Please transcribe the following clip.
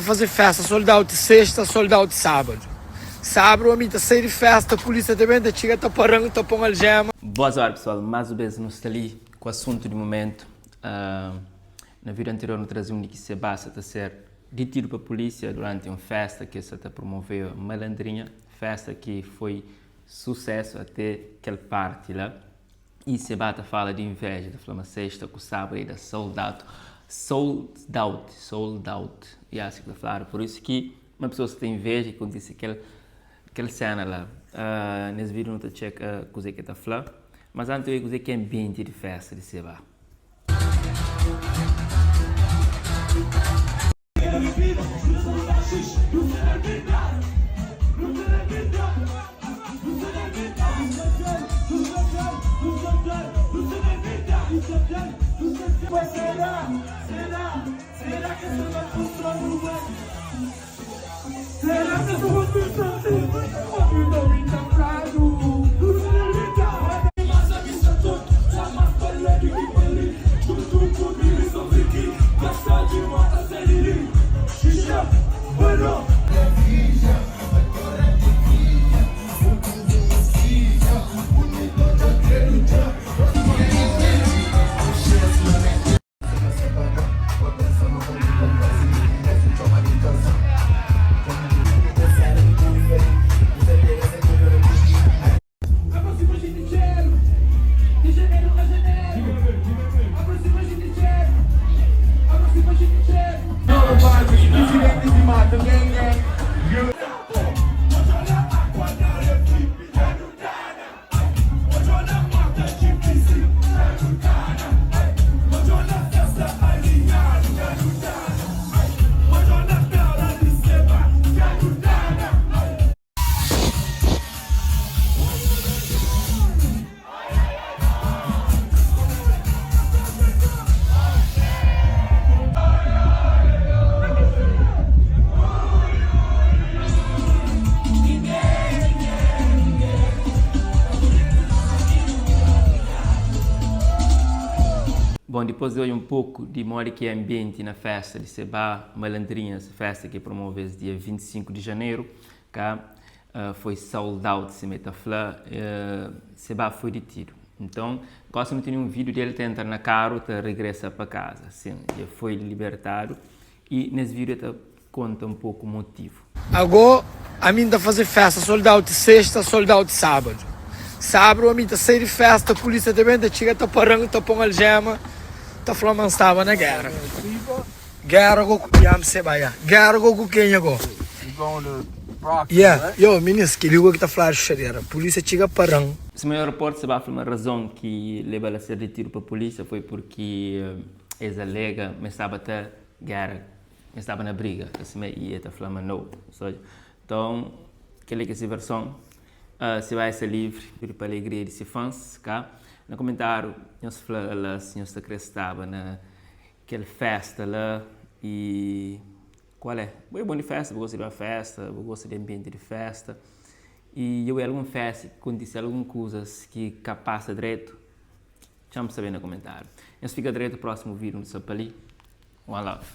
Fazer festa, soldado de sexta, soldado de sábado. Sábado, a mim tá sair de festa, a polícia também tá chega, tá parando, tá pondo algema. Boas horas, pessoal. Mais uma vez, nós estamos ali com o assunto do momento. Na vida anterior, nós trazíamos que se basta a ser detido para a polícia durante uma festa que se promoveu malandrinha, festa que foi sucesso até aquela parte lá. E se bata fala de inveja da Flama Sexta, com o sábado e da sold out. E assim que falar. Por isso que uma pessoa que tem inveja quando disse aquela cena lá. Nesse vídeo não está checa coisa que está falando. Mas antes eu dizer que é ambiente de festa de Seba. Será que essa vai funcionar? Será que essa vai funcionar? Ouvindo o encantado. Mas a vista toda, já mais falei que falei. Tudo comigo, só vi que gasta de mata, série. Xixa, bueno. Bom, depois de hoje um pouco de modo que é ambiente na festa de Seba, Malandrinhas, festa que promove dia 25 de janeiro, cá foi sold out, se metafla, Seba foi detido. Então, gosto de ter um vídeo dele entra na carro, regressa para casa, sim, ele foi libertado e nesse vídeo ele conta um pouco o motivo. Agora, a mim tá fazer festa, soldado de sexta, soldado de sábado. Sábado, a mim tá sair de festa, a polícia também tá chega, tá parando, tá pondo algema. Tá falando que estava na guerra. Guerra com o Sebaya. Guerra com o Kenya. Yo, ministro, que liga que tá falando de polícia chega parando. Se o meu aeroporto Seba foi uma razão que levou a ser detido para a polícia foi porque eles alegam que estava até guerra, estava na briga, assim, e está falando não. Então, aquela que é a versão, se vai ser livre para a alegria de seus fãs, cá. No comentário, nós falamos que nós estava naquela festa lá e qual é? Eu bom de festa, eu gosto de uma festa, eu gosto de ambiente de festa e eu alguma festa, quando disse algumas coisas que capaz de direito, deixa-me saber no comentário. Nós fica direito no próximo vídeo do Sapali. One love.